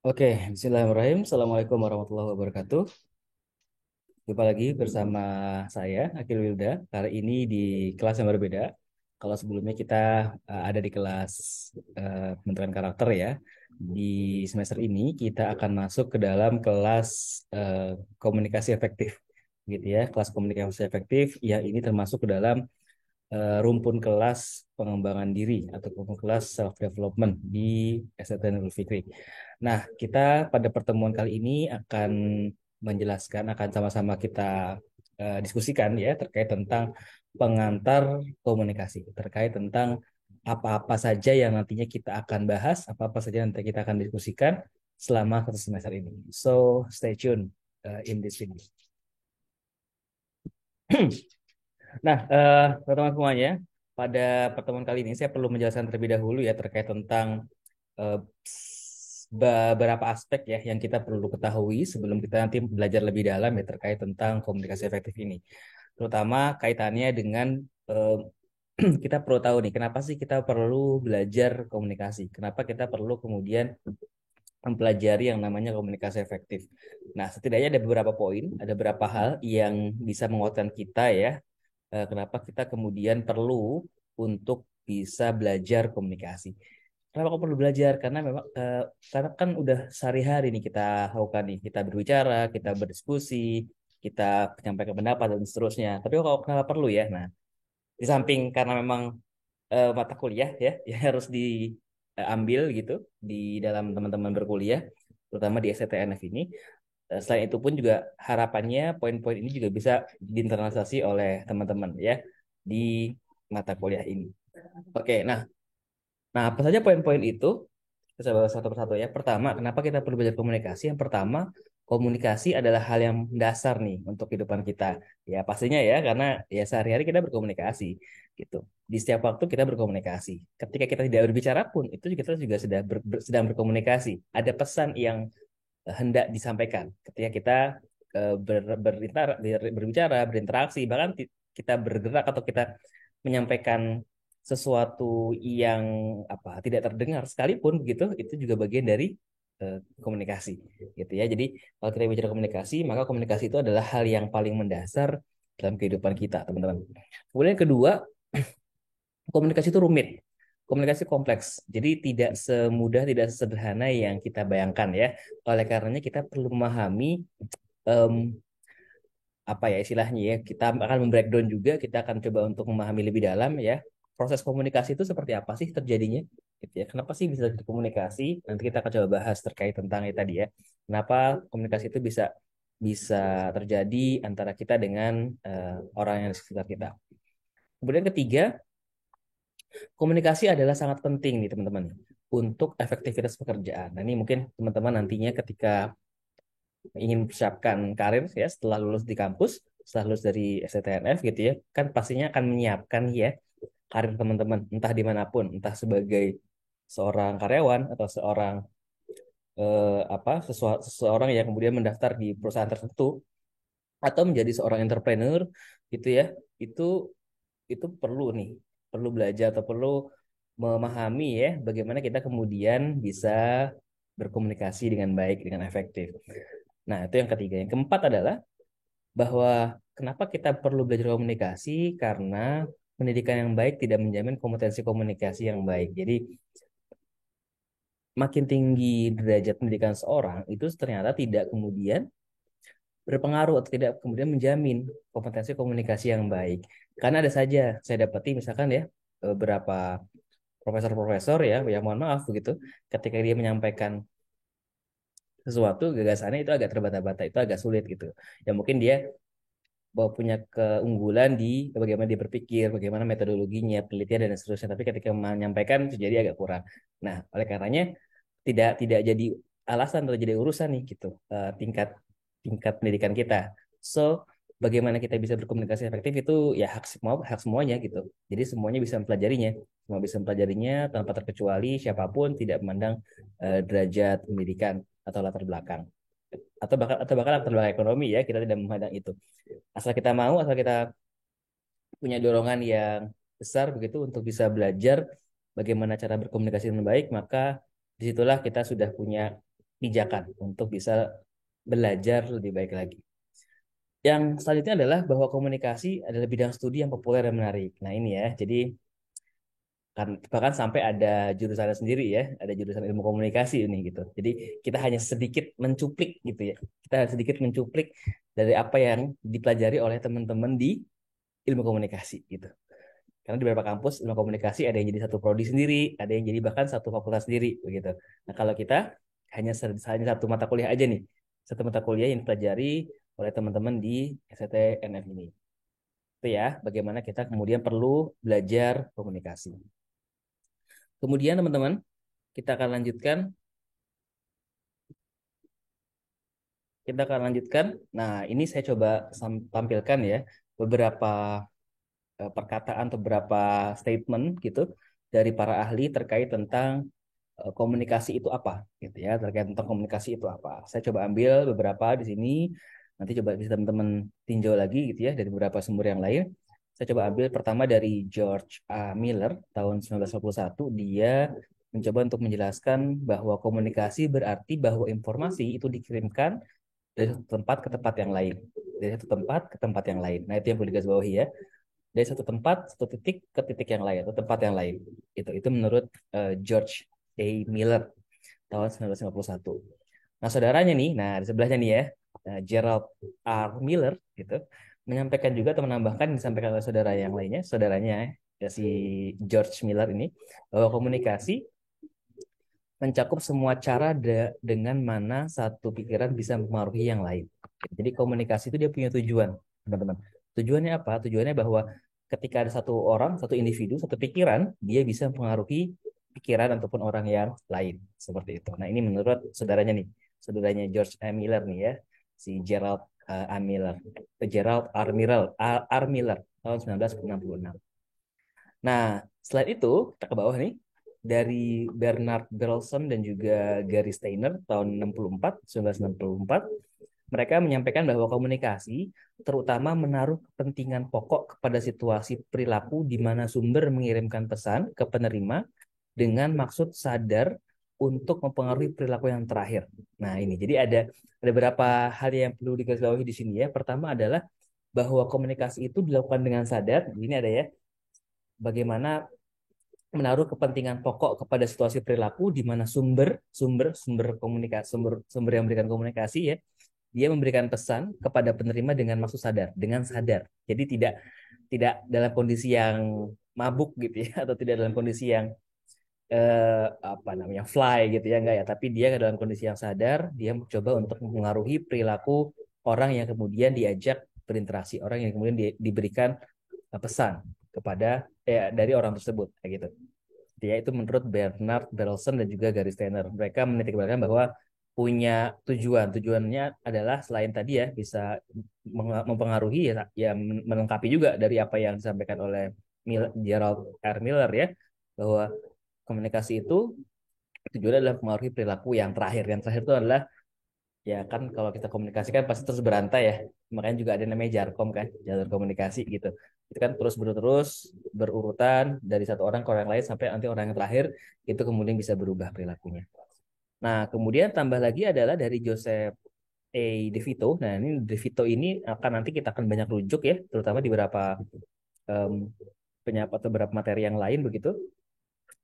Oke, Bismillahirrahmanirrahim. Assalamualaikum warahmatullahi wabarakatuh. Jumpa lagi bersama saya, Akil Wilda. Kali ini di kelas yang berbeda. Kalau sebelumnya kita ada di kelas pembentukan karakter ya. Di semester ini kita akan masuk ke dalam kelas komunikasi efektif, gitu ya. Kelas komunikasi efektif yang ini termasuk ke dalam rumpun kelas pengembangan diri atau rumpun kelas self development di STT Nurul Fikri. Nah, kita pada pertemuan kali ini akan menjelaskan, akan sama-sama kita diskusikan ya terkait tentang pengantar komunikasi, terkait tentang apa-apa saja yang nantinya kita akan bahas, apa-apa saja nanti kita akan diskusikan selama satu semester ini. So, stay tune in this video. Nah, teman-teman semuanya, pada pertemuan kali ini saya perlu menjelaskan terlebih dahulu ya terkait tentang eh, beberapa aspek ya yang kita perlu ketahui sebelum kita nanti belajar lebih dalam ya terkait tentang komunikasi efektif ini. Terutama kaitannya dengan kita perlu tahu nih kenapa sih kita perlu belajar komunikasi? Kenapa kita perlu kemudian mempelajari yang namanya komunikasi efektif? Nah, setidaknya ada beberapa poin, ada beberapa hal yang bisa menguatkan kita ya kenapa kita kemudian perlu untuk bisa belajar komunikasi. Kenapa kok perlu belajar? Karena memang karena kan udah sehari-hari nih kita lakukan nih, kita berbicara, kita berdiskusi, kita menyampaikan pendapat dan seterusnya. Tapi kok kenapa perlu ya? Nah, di samping karena memang mata kuliah ya yang harus diambil gitu di dalam teman-teman berkuliah, terutama di STTNF ini. Selain itu pun juga harapannya poin-poin ini juga bisa diinternalisasi oleh teman-teman ya di mata kuliah ini. Oke, nah apa saja poin-poin itu? Kita bahas satu persatu ya. Pertama, kenapa kita perlu belajar komunikasi? Yang pertama, komunikasi adalah hal yang dasar nih untuk kehidupan kita. Ya pastinya ya, karena ya sehari-hari kita berkomunikasi gitu. Di setiap waktu kita berkomunikasi. Ketika kita tidak berbicara pun, itu kita juga sedang berkomunikasi. Ada pesan yang hendak disampaikan ketika kita berbicara, berinteraksi, bahkan kita bergerak atau kita menyampaikan sesuatu yang apa tidak terdengar sekalipun begitu, itu juga bagian dari komunikasi, gitu ya. Jadi kalau kita bicara komunikasi, maka komunikasi itu adalah hal yang paling mendasar dalam kehidupan kita, teman-teman. Kemudian kedua, komunikasi itu rumit. Komunikasi kompleks. Jadi tidak semudah, tidak sesederhana yang kita bayangkan ya. Oleh karenanya kita perlu memahami em, apa ya istilahnya ya. Kita akan membreakdown juga, kita akan coba untuk memahami lebih dalam ya. Proses komunikasi itu seperti apa sih terjadinya? Gitu ya. Kenapa sih bisa terjadi komunikasi? Nanti kita akan coba bahas terkait tentang itu tadi ya. Kenapa komunikasi itu bisa bisa terjadi antara kita dengan orang yang di sekitar kita. Kemudian ketiga, komunikasi adalah sangat penting nih teman-teman untuk efektivitas pekerjaan. Nah, ini mungkin teman-teman nantinya ketika ingin mempersiapkan karir ya setelah lulus di kampus, setelah lulus dari STTNF gitu ya, kan pastinya akan menyiapkan ya karir teman-teman entah dimanapun, entah sebagai seorang karyawan atau seorang seseorang yang kemudian mendaftar di perusahaan tertentu atau menjadi seorang entrepreneur gitu ya, itu itu perlu nih, perlu belajar atau perlu memahami ya bagaimana kita kemudian bisa berkomunikasi dengan baik, dengan efektif. Nah, itu yang ketiga. Yang keempat adalah bahwa kenapa kita perlu belajar komunikasi karena pendidikan yang baik tidak menjamin kompetensi komunikasi yang baik. Jadi, makin tinggi derajat pendidikan seorang itu ternyata tidak kemudian berpengaruh atau tidak kemudian menjamin kompetensi komunikasi yang baik. Karena ada saja saya dapati misalkan ya beberapa profesor-profesor ya, yang mohon maaf begitu, ketika dia menyampaikan sesuatu gagasannya itu agak terbata-bata, itu agak sulit gitu. Ya mungkin dia bahwa punya keunggulan di bagaimana dia berpikir, bagaimana metodologinya, penelitian dan seterusnya. Tapi ketika menyampaikan itu jadi agak kurang. Nah, oleh karenanya tidak jadi alasan atau jadi urusan nih gitu tingkat tingkat pendidikan kita. So, bagaimana kita bisa berkomunikasi efektif itu ya hak semuanya gitu. Jadi semuanya bisa mempelajarinya, semua bisa mempelajarinya tanpa terkecuali siapapun tidak memandang derajat pendidikan atau latar belakang atau bahkan latar belakang ekonomi ya kita tidak memandang itu. Asal kita mau, asal kita punya dorongan yang besar begitu untuk bisa belajar bagaimana cara berkomunikasi dengan baik, maka disitulah kita sudah punya pijakan untuk bisa belajar lebih baik lagi. Yang selanjutnya adalah bahwa komunikasi adalah bidang studi yang populer dan menarik. Nah ini ya, jadi kan bahkan sampai ada jurusannya sendiri ya, ada jurusan ilmu komunikasi ini gitu. Jadi kita hanya sedikit mencuplik gitu ya, kita sedikit mencuplik dari apa yang dipelajari oleh teman-teman di ilmu komunikasi gitu. Karena di beberapa kampus ilmu komunikasi ada yang jadi satu prodi sendiri, ada yang jadi bahkan satu fakultas sendiri begitu. Nah kalau kita hanya satu mata kuliah aja nih, satu mata kuliah yang dipelajari oleh teman-teman di STNF ini. Itu ya, bagaimana kita kemudian perlu belajar komunikasi. Kemudian teman-teman, kita akan lanjutkan. Kita akan lanjutkan. Nah, ini saya coba tampilkan ya beberapa perkataan atau beberapa statement gitu dari para ahli terkait tentang komunikasi itu apa gitu ya, terkait tentang komunikasi itu apa. Saya coba ambil beberapa di sini. Nanti coba bisa teman-teman tinjau lagi gitu ya dari beberapa sumber yang lain. Saya coba ambil pertama dari George A. Miller tahun 1951. Dia mencoba untuk menjelaskan bahwa komunikasi berarti bahwa informasi itu dikirimkan dari satu tempat ke tempat yang lain. Dari satu tempat ke tempat yang lain. Nah, itu yang perlu digarisbawahi ya. Dari satu tempat, satu titik ke titik yang lain, atau tempat yang lain. Itu menurut George A. Miller tahun 1951. Nah, saudaranya nih, nah di sebelahnya nih ya, Gerald R. Miller gitu, menyampaikan juga atau menambahkan yang disampaikan oleh saudara yang lainnya, saudaranya ya, si George Miller ini, bahwa komunikasi mencakup semua cara dengan mana satu pikiran bisa mempengaruhi yang lain. Jadi komunikasi itu dia punya tujuan, teman-teman. Tujuannya apa? Tujuannya bahwa ketika ada satu orang, satu individu, satu pikiran, dia bisa mempengaruhi pikiran ataupun orang yang lain. Seperti itu. Nah ini menurut saudaranya nih, saudaranya George A. Miller nih ya, si Gerald A. Miller, Gerald R. Miller, R. Miller tahun 1966. Nah, selain itu, kita ke bawah nih. Dari Bernard Berelson dan juga Gary Steiner tahun 1964, mereka menyampaikan bahwa komunikasi terutama menaruh kepentingan pokok kepada situasi perilaku di mana sumber mengirimkan pesan ke penerima dengan maksud sadar untuk mempengaruhi perilaku yang terakhir. Nah, ini jadi ada beberapa hal yang perlu digarisbawahi di sini ya. Pertama adalah bahwa komunikasi itu dilakukan dengan sadar. Ini ada ya, bagaimana menaruh kepentingan pokok kepada situasi perilaku di mana sumber komunikasi sumber yang memberikan komunikasi ya, dia memberikan pesan kepada penerima dengan maksud sadar, dengan sadar. Jadi tidak tidak dalam kondisi yang mabuk gitu ya, atau tidak dalam kondisi yang apa namanya fly gitu ya, enggak ya, tapi dia dalam kondisi yang sadar, dia mencoba untuk mempengaruhi perilaku orang yang kemudian diajak berinteraksi, orang yang kemudian diberikan pesan kepada dari orang tersebut kayak gitu. Dia itu menurut Bernard Berelson dan juga Gary Steiner. Mereka menitikberatkan bahwa punya tujuannya adalah selain tadi ya bisa mempengaruhi ya, ya melengkapi juga dari apa yang disampaikan oleh Gerald R. Miller ya, bahwa komunikasi itu tujuannya adalah mempengaruhi perilaku yang terakhir. Yang terakhir itu adalah ya kan kalau kita komunikasikan pasti terus berantai ya. Makanya juga ada namanya jarkom kan, jalur komunikasi gitu. Itu kan terus berurutan dari satu orang ke orang lain sampai nanti orang yang terakhir itu kemudian bisa berubah perilakunya. Nah, kemudian tambah lagi adalah dari Joseph A. DeVito. Nah, ini DeVito ini akan nanti kita akan banyak rujuk ya, terutama di beberapa um, atau beberapa materi yang lain begitu.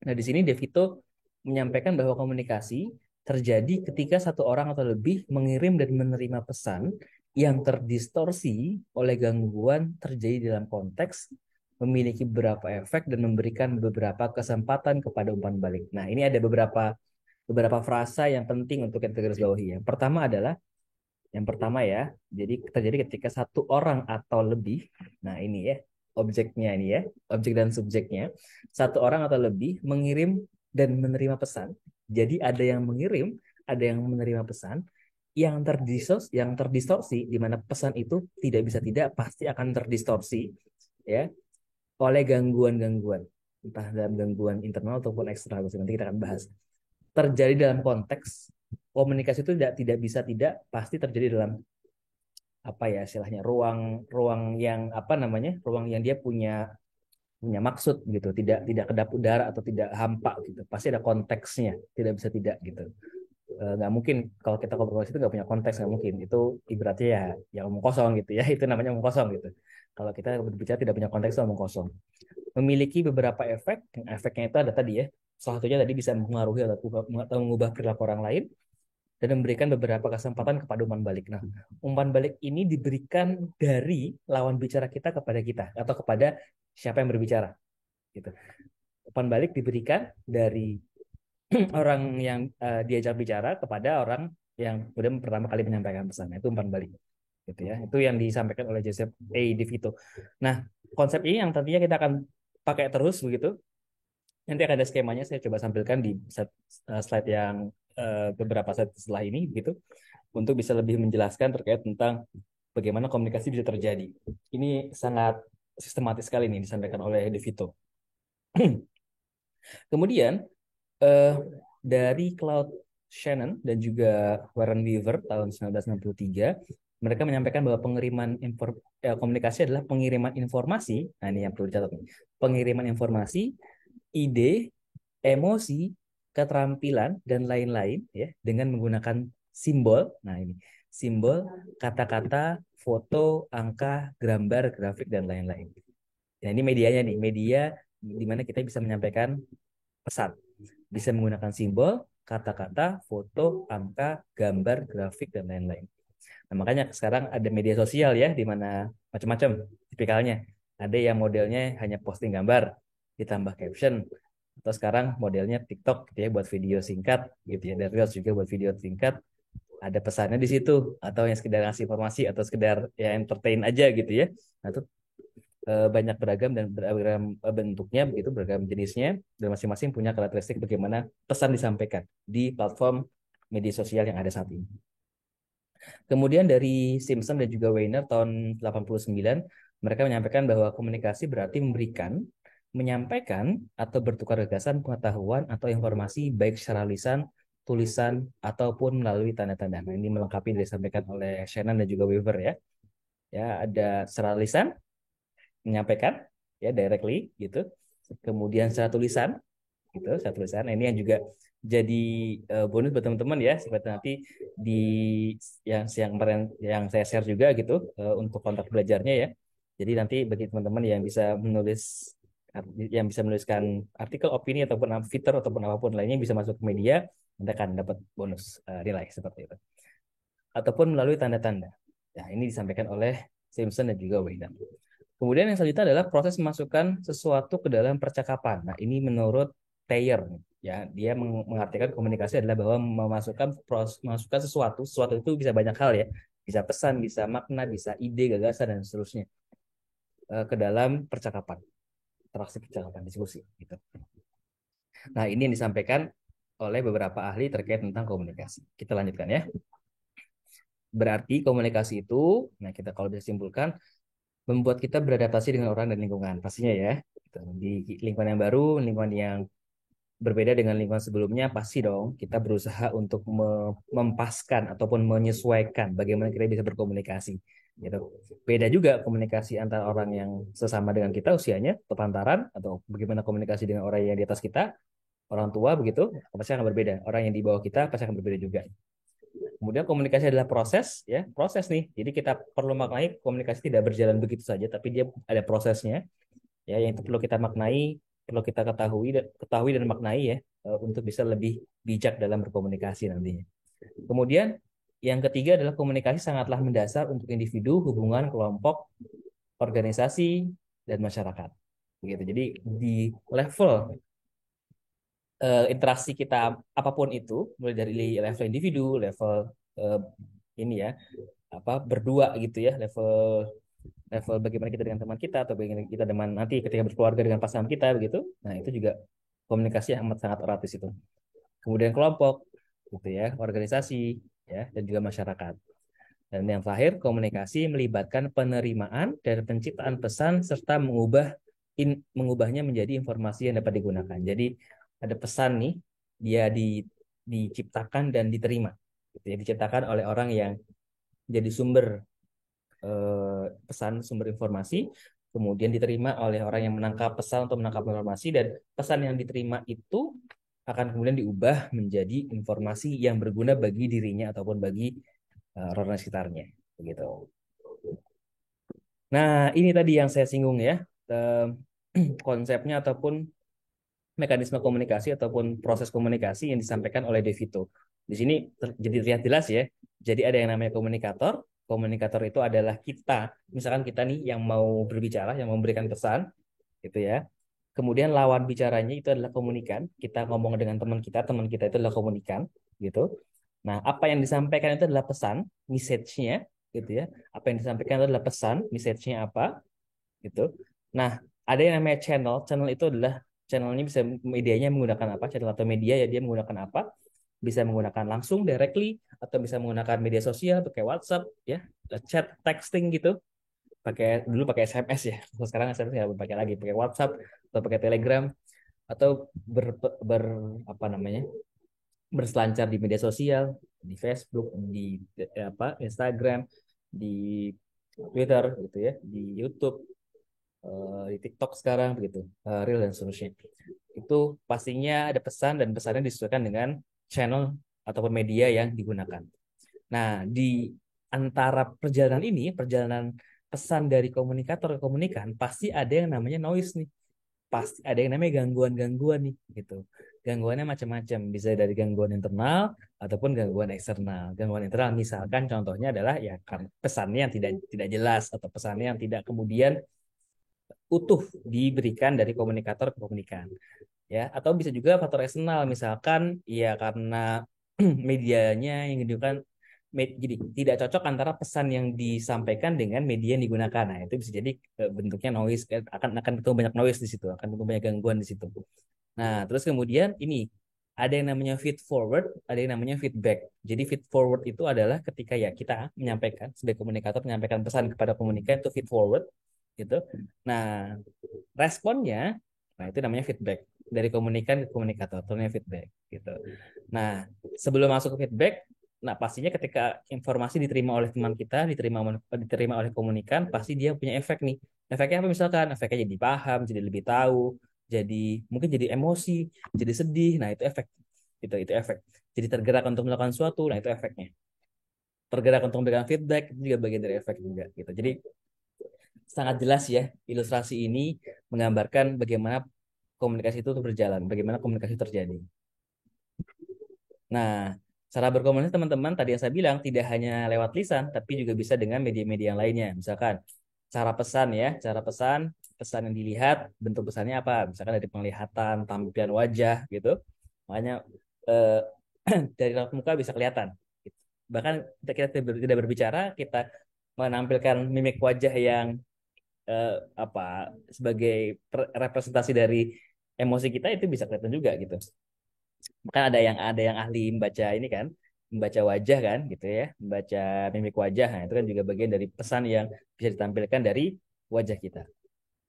Nah, di sini DeVito menyampaikan bahwa komunikasi terjadi ketika satu orang atau lebih mengirim dan menerima pesan yang terdistorsi oleh gangguan terjadi dalam konteks, memiliki beberapa efek dan memberikan beberapa kesempatan kepada umpan balik. Nah, ini ada beberapa frasa yang penting untuk kita garis bawahi. Yang pertama ya, jadi terjadi ketika satu orang atau lebih. Nah, ini ya, objeknya ini ya, objek dan subjeknya. Satu orang atau lebih mengirim dan menerima pesan. Jadi ada yang mengirim, ada yang menerima pesan yang terdistorsi di mana pesan itu tidak bisa tidak pasti akan terdistorsi ya oleh gangguan-gangguan entah dalam gangguan internal ataupun eksternal. Nanti kita akan bahas. Terjadi dalam konteks komunikasi itu tidak bisa tidak pasti terjadi dalam apa ya istilahnya ruang yang apa namanya ruang yang dia punya maksud gitu, tidak kedap udara atau tidak hampa gitu, pasti ada konteksnya, tidak bisa tidak gitu. nggak mungkin kalau kita ngobrol itu nggak punya konteks, nggak mungkin. Itu ibaratnya ya yang omong kosong gitu ya. Itu namanya omong kosong gitu. Kalau kita berbicara tidak punya konteks itu omong kosong. Memiliki beberapa efek, yang efeknya itu ada tadi ya. Salah satunya tadi bisa mempengaruhi atau mengubah perilaku orang lain dan memberikan beberapa kesempatan kepada umpan balik. Nah, umpan balik ini diberikan dari lawan bicara kita kepada kita atau kepada siapa yang berbicara gitu. Umpan balik diberikan dari orang yang diajak bicara kepada orang yang kemudian pertama kali menyampaikan pesan. Itu umpan balik gitu ya. Itu yang disampaikan oleh Joseph A. DeVito. Nah, konsep ini yang tentunya kita akan pakai terus begitu. Nanti akan ada skemanya, saya coba sampaikan di slide yang beberapa slide setelah ini gitu untuk bisa lebih menjelaskan terkait tentang bagaimana komunikasi bisa terjadi. Ini sangat sistematis sekali nih disampaikan oleh DeVito. Kemudian eh, dari Claude Shannon dan juga Warren Weaver tahun 1963, mereka menyampaikan bahwa komunikasi adalah pengiriman informasi. Nah, ini yang perlu dicatat nih. Pengiriman informasi, ide, emosi, keterampilan dan lain-lain ya dengan menggunakan simbol. Nah, ini simbol, kata-kata, foto, angka, gambar, grafik dan lain-lain. Nah, ini medianya nih, media di mana kita bisa menyampaikan pesan. Bisa menggunakan simbol, kata-kata, foto, angka, gambar, grafik, dan lain-lain. Nah, makanya sekarang ada media sosial ya, di mana macam-macam tipikalnya. Ada yang modelnya hanya posting gambar, ditambah caption. Atau sekarang modelnya TikTok gitu ya, buat video singkat gitu ya. Dan Reels juga buat video singkat. Ada pesannya di situ. Atau yang sekedar ngasih informasi atau sekedar ya entertain aja gitu ya. Nah, itu banyak beragam dan beragam bentuknya begitu, beragam jenisnya, dan masing-masing punya karakteristik bagaimana pesan disampaikan di platform media sosial yang ada saat ini. Kemudian dari Simpson dan juga Weiner tahun 89, mereka menyampaikan bahwa komunikasi berarti menyampaikan atau bertukar gagasan, pengetahuan atau informasi baik secara lisan, tulisan ataupun melalui tanda-tanda. Nah, ini melengkapi yang disampaikan oleh Shannon dan juga Weaver ya. Ya, ada secara lisan menyampaikan ya directly gitu. Kemudian secara tulisan gitu, secara tulisan. Nah, ini yang juga jadi bonus buat teman-teman ya, seperti nanti di yang kemarin yang saya share juga gitu untuk kontak belajarnya ya. Jadi nanti bagi teman-teman yang bisa menuliskan artikel opini ataupun fitur ataupun apapun lainnya bisa masuk ke media, Anda akan dapat bonus nilai seperti itu. Ataupun melalui tanda-tanda. Nah, ini disampaikan oleh Simpson dan juga Wayne. Kemudian yang selanjutnya adalah proses memasukkan sesuatu ke dalam percakapan. Nah, ini menurut Thayer, ya, dia mengartikan komunikasi adalah bahwa memasukkan sesuatu itu bisa banyak hal ya, bisa pesan, bisa makna, bisa ide, gagasan dan seterusnya ke dalam percakapan, interaksi percakapan, diskusi gitu. Nah, ini yang disampaikan oleh beberapa ahli terkait tentang komunikasi. Kita lanjutkan ya. Berarti komunikasi itu, nah kita kalau bisa simpulkan membuat kita beradaptasi dengan orang dan lingkungan pastinya ya. Di lingkungan yang baru, lingkungan yang berbeda dengan lingkungan sebelumnya, pasti dong kita berusaha untuk mempaskan ataupun menyesuaikan bagaimana kita bisa berkomunikasi gitu. Beda juga komunikasi antara orang yang sesama dengan kita usianya atau pantaran, atau bagaimana komunikasi dengan orang yang di atas kita, orang tua begitu, pasti akan berbeda. Orang yang di bawah kita pasti akan berbeda juga. Kemudian komunikasi adalah proses ya, proses nih. Jadi kita perlu maknai komunikasi tidak berjalan begitu saja, tapi dia ada prosesnya ya, yang itu perlu kita maknai, perlu kita ketahui dan maknai ya, untuk bisa lebih bijak dalam berkomunikasi nantinya. Kemudian yang ketiga adalah komunikasi sangatlah mendasar untuk individu, hubungan, kelompok, organisasi dan masyarakat. Begitu. Jadi di level interaksi kita apapun itu, mulai dari level individu, level uh, ini ya, apa berdua gitu ya, level level bagaimana kita dengan teman kita atau bagaimana kita dengan nanti ketika berkeluarga dengan pasangan kita begitu. Nah, itu juga komunikasi yang amat sangat erat di situ. Kemudian kelompok gitu ya, organisasi ya, dan juga masyarakat. Dan yang terakhir, komunikasi melibatkan penerimaan dan penciptaan pesan serta mengubahnya menjadi informasi yang dapat digunakan. Jadi ada pesan nih, dia diciptakan dan diterima. Gitu ya, diciptakan oleh orang yang jadi sumber pesan, sumber informasi, kemudian diterima oleh orang yang menangkap pesan untuk menangkap informasi, dan pesan yang diterima itu akan kemudian diubah menjadi informasi yang berguna bagi dirinya ataupun bagi orang sekitarnya, begitu. Nah, ini tadi yang saya singgung ya, eh, konsepnya ataupun mekanisme komunikasi ataupun proses komunikasi yang disampaikan oleh De Vito. Di sini jadi terlihat jelas ya. Jadi ada yang namanya komunikator. Komunikator itu adalah kita, misalkan kita nih yang mau berbicara, yang memberikan pesan, gitu ya. Kemudian lawan bicaranya itu adalah komunikan. Kita ngomong dengan teman kita itu adalah komunikan, gitu. Nah, apa yang disampaikan itu adalah pesan, message-nya, gitu ya. Apa yang disampaikan itu adalah pesan, message-nya apa, gitu. Nah, ada yang namanya channel. Channel itu adalah channelnya bisa medianya menggunakan apa? Channel atau media ya dia menggunakan apa? Bisa menggunakan langsung directly atau bisa menggunakan media sosial pakai WhatsApp ya, chat, texting gitu. Pakai SMS ya. Terus sekarang SMS nggak pakai lagi, pakai WhatsApp atau pakai Telegram atau ber, ber apa namanya? Berselancar di media sosial, di Facebook, di apa? Instagram, di Twitter gitu ya, di YouTube, di TikTok sekarang begitu, Reel dan seterusnya. Itu pastinya ada pesan dan pesannya disesuaikan dengan channel ataupun media yang digunakan. Nah, di antara perjalanan ini, perjalanan pesan dari komunikator ke komunikan, pasti ada yang namanya noise nih. Pasti ada yang namanya gangguan-gangguan nih, gitu. Gangguannya macam-macam, bisa dari gangguan internal ataupun gangguan eksternal. Gangguan internal misalkan contohnya adalah ya kan pesannya yang tidak tidak jelas atau pesannya yang tidak kemudian utuh diberikan dari komunikator ke komunikan ya atau bisa juga faktor eksternal misalkan ya karena medianya yang digunakan jadi tidak cocok antara pesan yang disampaikan dengan media yang digunakan. Nah, itu bisa jadi bentuknya noise, akan ketemu banyak noise di situ, akan ketemu banyak gangguan di situ. Nah, terus kemudian ini ada yang namanya feed forward, ada yang namanya feedback. Jadi feed forward itu adalah ketika ya kita menyampaikan sebagai komunikator menyampaikan pesan kepada komunikan itu feed forward gitu. Nah, responnya, nah itu namanya feedback dari komunikan ke komunikator, itu namanya feedback gitu. Nah, sebelum masuk ke feedback, nah pastinya ketika informasi diterima oleh teman kita, diterima oleh komunikan, pasti dia punya efek nih. Efeknya apa misalkan? Efeknya jadi paham, jadi lebih tahu, jadi mungkin jadi emosi, jadi sedih. Nah, itu efek. Itu efek. Jadi tergerak untuk melakukan sesuatu, nah itu efeknya. Tergerak untuk memberikan feedback itu juga bagian dari efek juga gitu. Jadi sangat jelas ya ilustrasi ini menggambarkan bagaimana komunikasi itu berjalan, bagaimana komunikasi terjadi. Nah, cara berkomunikasi teman-teman tadi yang saya bilang tidak hanya lewat lisan, tapi juga bisa dengan media-media yang lainnya. Misalkan cara pesan ya, cara pesan, pesan yang dilihat, bentuk pesannya apa? Misalkan dari penglihatan, tampilan wajah gitu. Makanya eh, dari raut muka bisa kelihatan. Bahkan kita tidak berbicara, kita menampilkan mimik wajah yang eh, apa sebagai representasi dari emosi kita itu bisa kelihatan juga gitu. Kan ada yang ahli membaca ini kan, membaca wajah kan gitu ya, membaca mimik wajah. Nah, itu kan juga bagian dari pesan yang bisa ditampilkan dari wajah kita.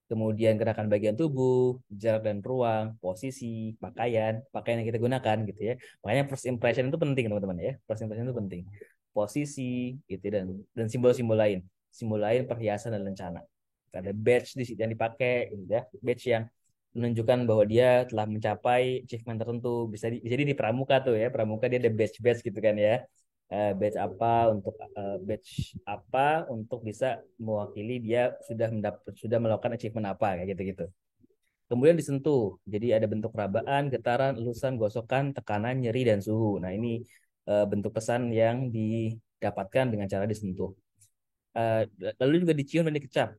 Kemudian gerakan bagian tubuh, jarak dan ruang, posisi, pakaian yang kita gunakan gitu ya. Makanya first impression itu penting teman-teman ya. First impression itu penting. Posisi gitu ya, dan simbol-simbol lain. Simbol lain perhiasan dan lencana. Ada badge di situ yang dipakai gitu ya. Badge yang menunjukkan bahwa dia telah mencapai achievement tertentu. Jadi di pramuka tuh ya, pramuka dia ada badge-badge gitu kan ya. Badge apa untuk bisa mewakili dia sudah melakukan achievement apa kayak gitu-gitu. Kemudian disentuh. Jadi ada bentuk rabaan, getaran, elusan, gosokan, tekanan, nyeri dan suhu. Nah, ini bentuk pesan yang didapatkan dengan cara disentuh. Eh, Lalu juga dicium dan dikecap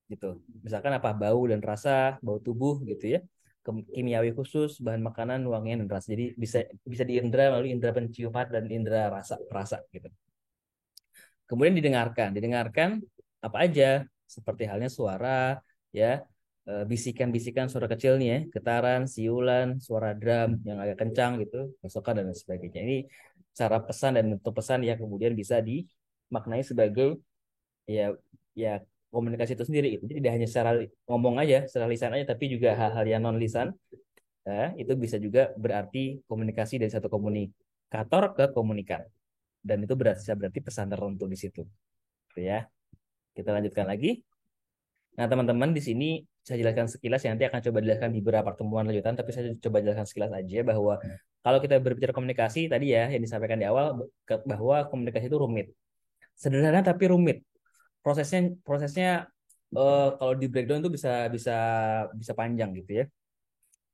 gitu. Misalkan apa bau dan rasa, bau tubuh gitu ya. Kimiawi khusus, bahan makanan, wangian dan rasa. Jadi bisa bisa diindra melalui indra penciuman dan indra rasa gitu. Kemudian didengarkan apa aja seperti halnya suara ya, bisikan-bisikan suara kecil nih ya, getaran, siulan, suara drum yang agak kencang gitu, gosokan dan lain sebagainya. Ini cara pesan dan bentuk pesan yang kemudian bisa dimaknai sebagai ya ya komunikasi itu sendiri itu. Jadi tidak hanya secara ngomong aja, secara lisan aja, tapi juga hal-hal yang non lisan. Itu bisa juga berarti komunikasi dari satu komunikator ke komunikan. Dan itu berarti pesan tertentu di situ. Gitu ya. Kita lanjutkan lagi. Nah, teman-teman di sini saya jelaskan sekilas ya, nanti akan coba jelaskan di beberapa pertemuan lanjutan, tapi saya coba jelaskan sekilas aja bahwa kalau kita berbicara komunikasi tadi ya yang disampaikan di awal bahwa komunikasi itu rumit. Sederhana tapi rumit. Prosesnya kalau di breakdown itu bisa bisa bisa panjang gitu ya.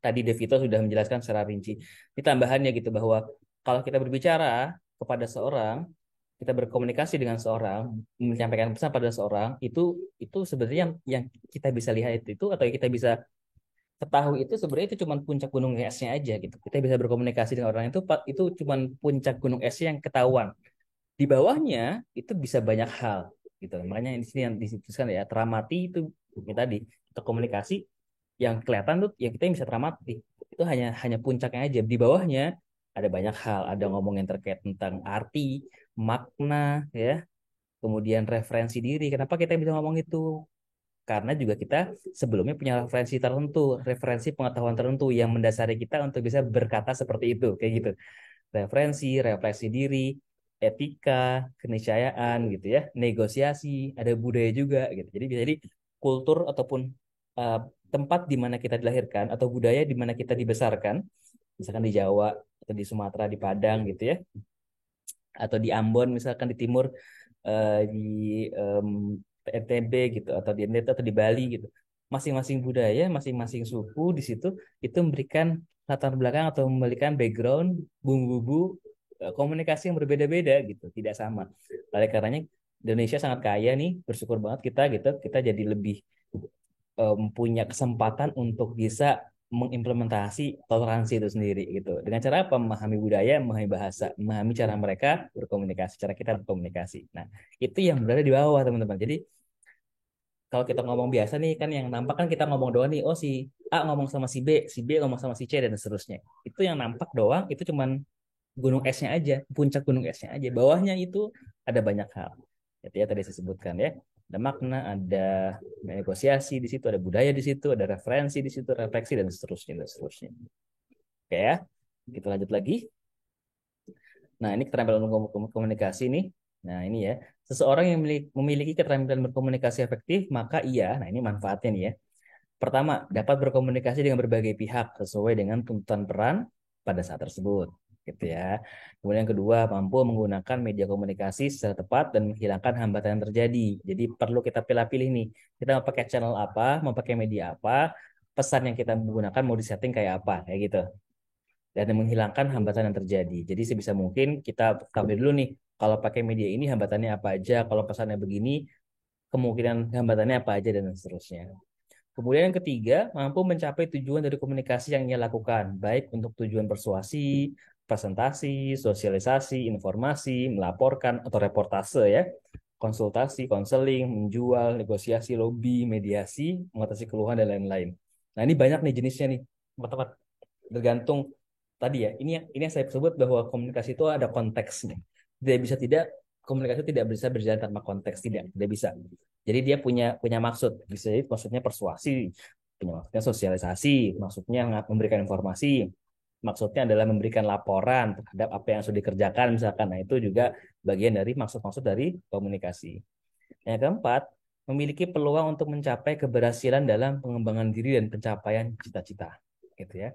Tadi Devito sudah menjelaskan secara rinci. Ini tambahannya gitu bahwa kalau kita berbicara kepada seorang, kita berkomunikasi dengan seorang, menyampaikan pesan pada seorang, itu sebenarnya yang kita bisa lihat itu atau yang kita bisa ketahui itu sebenarnya itu cuma puncak gunung esnya aja gitu. Kita bisa berkomunikasi dengan orang itu cuma puncak gunung esnya yang ketahuan. Di bawahnya itu bisa banyak hal gitu. Makanya di sini yang disebutkan ya teramati itu ya tadi untuk komunikasi yang kelihatan tuh yang kita yang bisa teramati itu hanya hanya puncaknya aja. Di bawahnya ada banyak hal, ada ngomong yang terkait tentang arti, makna ya, kemudian referensi diri. Kenapa kita bisa ngomong itu? Karena juga kita sebelumnya punya referensi tertentu, referensi pengetahuan tertentu yang mendasari kita untuk bisa berkata seperti itu, kayak gitu. Referensi, refleksi diri, etika, keniscayaan gitu ya, negosiasi, ada budaya juga gitu. Jadi bisa jadi kultur ataupun uh, tempat di mana kita dilahirkan atau budaya di mana kita dibesarkan, misalkan di Jawa atau di Sumatera, di Padang gitu ya, atau di Ambon misalkan di timur, di em, NTB gitu atau di NTT atau di Bali gitu. Masing-masing budaya, masing-masing suku di situ itu memberikan latar belakang atau memberikan background bumbu-bumbu komunikasi yang berbeda-beda gitu, tidak sama. Oleh karenanya Indonesia sangat kaya nih, bersyukur banget kita gitu, kita jadi lebih punya kesempatan untuk bisa mengimplementasi toleransi itu sendiri gitu. Dengan cara apa? Memahami budaya, memahami bahasa, memahami cara mereka berkomunikasi, cara kita berkomunikasi. Nah, itu yang berada di bawah teman-teman. Jadi kalau kita ngomong biasa nih kan yang nampak kan kita ngomong doang nih, oh si A ngomong sama si B ngomong sama si C dan seterusnya. Itu yang nampak doang, itu cuman gunung esnya aja, puncak gunung esnya aja. Bawahnya itu ada banyak hal. Itu ya tadi saya sebutkan ya. Ada makna, ada negosiasi di situ, ada budaya di situ, ada referensi di situ, refleksi dan seterusnya dan seterusnya. Oke ya. Kita lanjut lagi. Nah, ini keterampilan komunikasi nih. Nah, ini ya. Seseorang yang memiliki keterampilan berkomunikasi efektif, maka ia, nah ini manfaatnya nih ya. Pertama, dapat berkomunikasi dengan berbagai pihak sesuai dengan tuntutan peran pada saat tersebut, gitu ya. Kemudian yang kedua, mampu menggunakan media komunikasi secara tepat dan menghilangkan hambatan yang terjadi. Jadi perlu kita pilih-pilih nih, kita mau pakai channel apa, mau pakai media apa, pesan yang kita menggunakan mau disetting kayak apa, kayak gitu. Dan menghilangkan hambatan yang terjadi. Jadi sebisa mungkin kita tampil dulu nih, kalau pakai media ini hambatannya apa aja, kalau pesannya begini, kemungkinan hambatannya apa aja dan seterusnya. Kemudian yang ketiga, mampu mencapai tujuan dari komunikasi yang ia lakukan, baik untuk tujuan persuasi, presentasi, sosialisasi, informasi, melaporkan, atau reportase ya, konsultasi, konseling, menjual, negosiasi, lobby, mediasi, mengatasi keluhan, dan lain-lain. Nah ini banyak nih jenisnya nih, teman-teman. Tergantung tadi ya, ini yang saya sebut bahwa komunikasi itu ada konteksnya. Tidak bisa tidak, komunikasi tidak bisa berjalan tanpa konteks, tidak bisa. Jadi dia punya punya maksud, bisa jadi maksudnya persuasi, punya maksudnya sosialisasi, maksudnya memberikan informasi, maksudnya adalah memberikan laporan terhadap apa yang sudah dikerjakan misalkan. Nah itu juga bagian dari maksud-maksud dari komunikasi. Yang keempat, memiliki peluang untuk mencapai keberhasilan dalam pengembangan diri dan pencapaian cita-cita, gitu ya.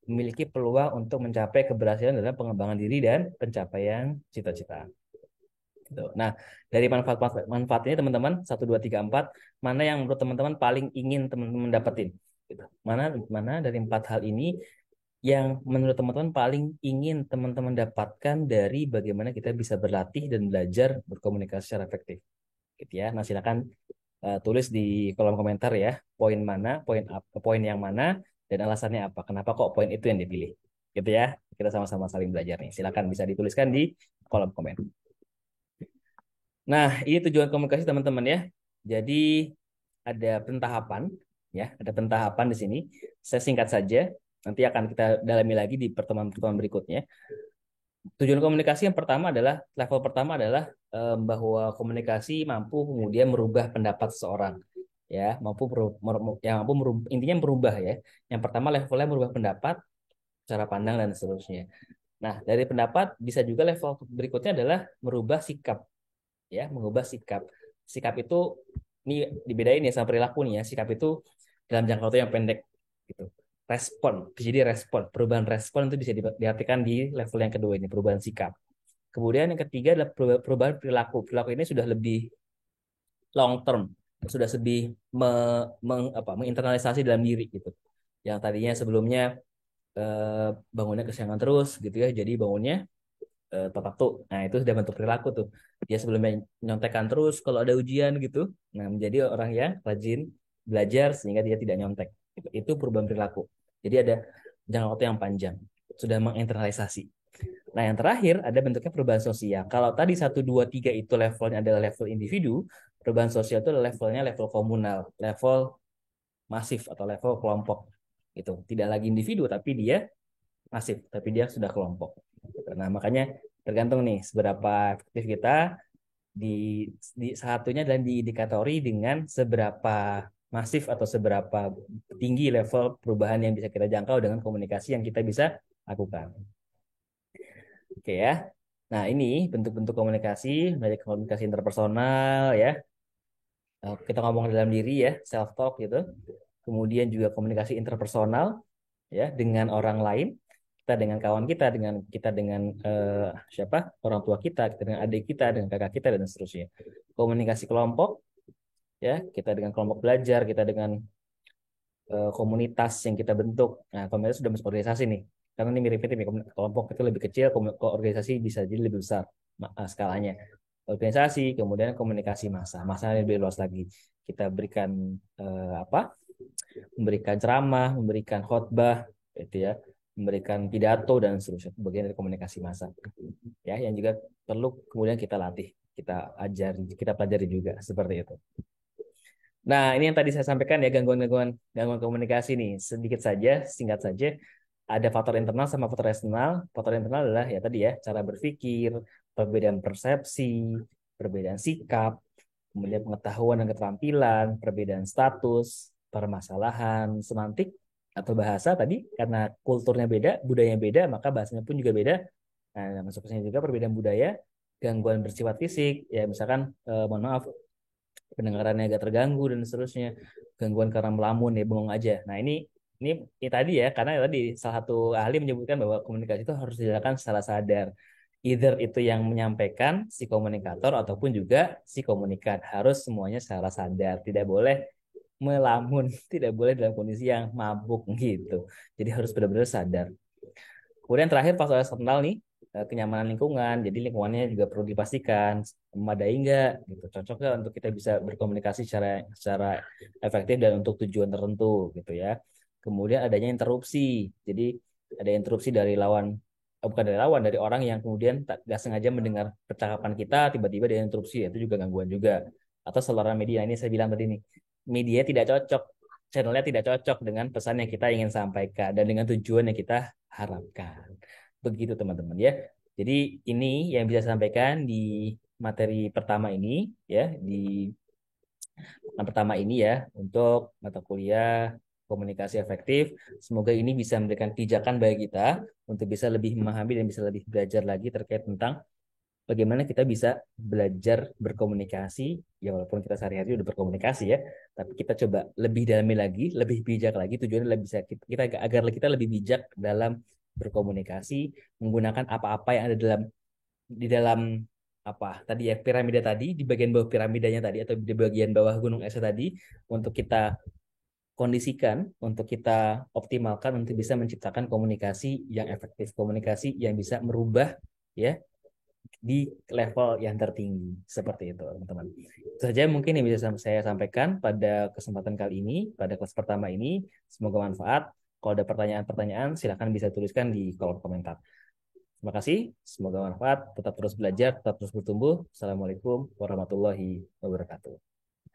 Memiliki peluang untuk mencapai keberhasilan dalam pengembangan diri dan pencapaian cita-cita. Gitu. Nah, dari manfaat ini teman-teman 1, 2, 3, 4, mana yang menurut teman-teman paling ingin teman-teman dapetin? Gitu. Mana mana dari 4 hal ini yang menurut teman-teman paling ingin teman-teman dapatkan dari bagaimana kita bisa berlatih dan belajar berkomunikasi secara efektif? Gitu ya. Nah, silakan tulis di kolom komentar ya, poin mana, poin yang mana dan alasannya apa? Kenapa kok poin itu yang dipilih? Gitu ya. Kita sama-sama saling belajar nih. Silakan bisa dituliskan di kolom komen. Nah, ini tujuan komunikasi teman-teman ya. Jadi ada pentahapan ya, ada pentahapan di sini. Saya singkat saja, nanti akan kita dalami lagi di pertemuan-pertemuan berikutnya. Tujuan komunikasi yang pertama adalah level pertama adalah bahwa komunikasi mampu kemudian merubah pendapat seseorang ya, yang mampu intinya merubah ya. Yang pertama levelnya merubah pendapat, cara pandang dan seterusnya. Nah, dari pendapat bisa juga level berikutnya adalah merubah sikap ya, mengubah sikap. Sikap itu ini dibedain ya sama perilaku nih ya. Sikap itu dalam jangka waktu yang pendek gitu. Jadi respon, perubahan respon itu bisa diartikan di level yang kedua ini, perubahan sikap. Kemudian yang ketiga adalah perubahan perilaku. Perilaku ini sudah lebih long term, sudah lebih menginternalisasi dalam diri gitu. Yang tadinya sebelumnya bangunnya kesiangan terus gitu ya, jadi bangunnya tepat tuh. Nah, itu sudah bentuk perilaku tuh. Dia sebelumnya nyontekan terus kalau ada ujian gitu. Nah, menjadi orang yang rajin belajar sehingga dia tidak nyontek. Itu perubahan perilaku. Jadi ada jangka waktu yang panjang. Sudah menginternalisasi. Nah, yang terakhir ada bentuknya perubahan sosial. Kalau tadi satu 2 3 itu levelnya adalah level individu, perubahan sosial itu levelnya level komunal, level masif atau level kelompok. Itu tidak lagi individu tapi dia masif, tapi dia sudah kelompok. Nah, makanya tergantung nih seberapa efektif kita di satunya dan diindikatori dengan seberapa masif atau seberapa tinggi level perubahan yang bisa kita jangkau dengan komunikasi yang kita bisa lakukan. Oke ya. Nah, ini bentuk-bentuk komunikasi, dari komunikasi interpersonal ya. Kita ngomong dalam diri ya, self talk gitu. Kemudian juga komunikasi interpersonal ya dengan orang lain, kita dengan kawan kita, dengan siapa, orang tua kita dengan adik kita, dengan kakak kita dan seterusnya. Komunikasi kelompok ya, kita dengan kelompok belajar, kita dengan komunitas yang kita bentuk. Nah, komunitas sudah masuk organisasi nih, karena ini mirip-mirip ya, kelompok itu lebih kecil, organisasi bisa jadi lebih besar skalanya. Organisasi, kemudian komunikasi massa lebih luas lagi. Kita berikan apa? Memberikan ceramah, memberikan khotbah, gitu ya, memberikan pidato dan seterusnya. Itu bagian dari komunikasi massa, ya, yang juga perlu kemudian kita latih, kita ajari, kita pelajari juga seperti itu. Nah, ini yang tadi saya sampaikan ya, gangguan komunikasi nih. Sedikit saja, singkat saja. Ada faktor internal sama faktor eksternal. Faktor internal adalah ya tadi ya, cara berpikir, perbedaan persepsi, perbedaan sikap, kemudian pengetahuan dan keterampilan, perbedaan status, permasalahan semantik atau bahasa tadi, karena kulturnya beda, budayanya beda, maka bahasanya pun juga beda. Nah, masuk ke sini juga perbedaan budaya, gangguan bersifat fisik, ya misalkan mohon maaf pendengarannya agak terganggu dan seterusnya, gangguan karena melamun ya bengong aja. Nah, ini tadi ya, karena tadi salah satu ahli menyebutkan bahwa komunikasi itu harus dilakukan secara sadar. Either itu yang menyampaikan si komunikator ataupun juga si komunikan, harus semuanya secara sadar, tidak boleh melamun, tidak boleh dalam kondisi yang mabuk gitu. Jadi harus benar-benar sadar. Kemudian terakhir faktor eksternal nih, kenyamanan lingkungan. Jadi lingkungannya juga perlu dipastikan memadai enggak gitu. Cocok nggak untuk kita bisa berkomunikasi secara efektif dan untuk tujuan tertentu gitu ya. Kemudian adanya interupsi. Jadi ada interupsi dari lawan, bukan dari lawan, dari orang yang kemudian tak nggak sengaja mendengar percakapan kita, tiba-tiba dia interupsi, itu juga gangguan juga. Atau saluran media, ini saya bilang tadi nih, media tidak cocok, channelnya tidak cocok dengan pesan yang kita ingin sampaikan dan dengan tujuan yang kita harapkan. Begitu teman-teman ya. Jadi ini yang bisa saya sampaikan di materi pertama ini ya, di pertama ini ya, untuk mata kuliah komunikasi efektif. Semoga ini bisa memberikan pijakan bagi kita untuk bisa lebih memahami dan bisa lebih belajar lagi terkait tentang bagaimana kita bisa belajar berkomunikasi. Ya walaupun kita sehari-hari udah berkomunikasi ya, tapi kita coba lebih dalami lagi, lebih bijak lagi. Tujuannya lebih bisa kita agar kita lebih bijak dalam berkomunikasi, menggunakan apa-apa yang ada di dalam apa tadi ya, piramida tadi, di bagian bawah piramidanya tadi atau di bagian bawah gunung esnya tadi, untuk kita kondisikan, untuk kita optimalkan untuk bisa menciptakan komunikasi yang efektif, komunikasi yang bisa merubah ya di level yang tertinggi, seperti itu teman-teman. Itu saja mungkin yang bisa saya sampaikan pada kesempatan kali ini, pada kelas pertama ini. Semoga manfaat. Kalau ada pertanyaan-pertanyaan silakan bisa tuliskan di kolom komentar. Terima kasih, semoga manfaat. Tetap terus belajar, tetap terus bertumbuh. Assalamualaikum warahmatullahi wabarakatuh.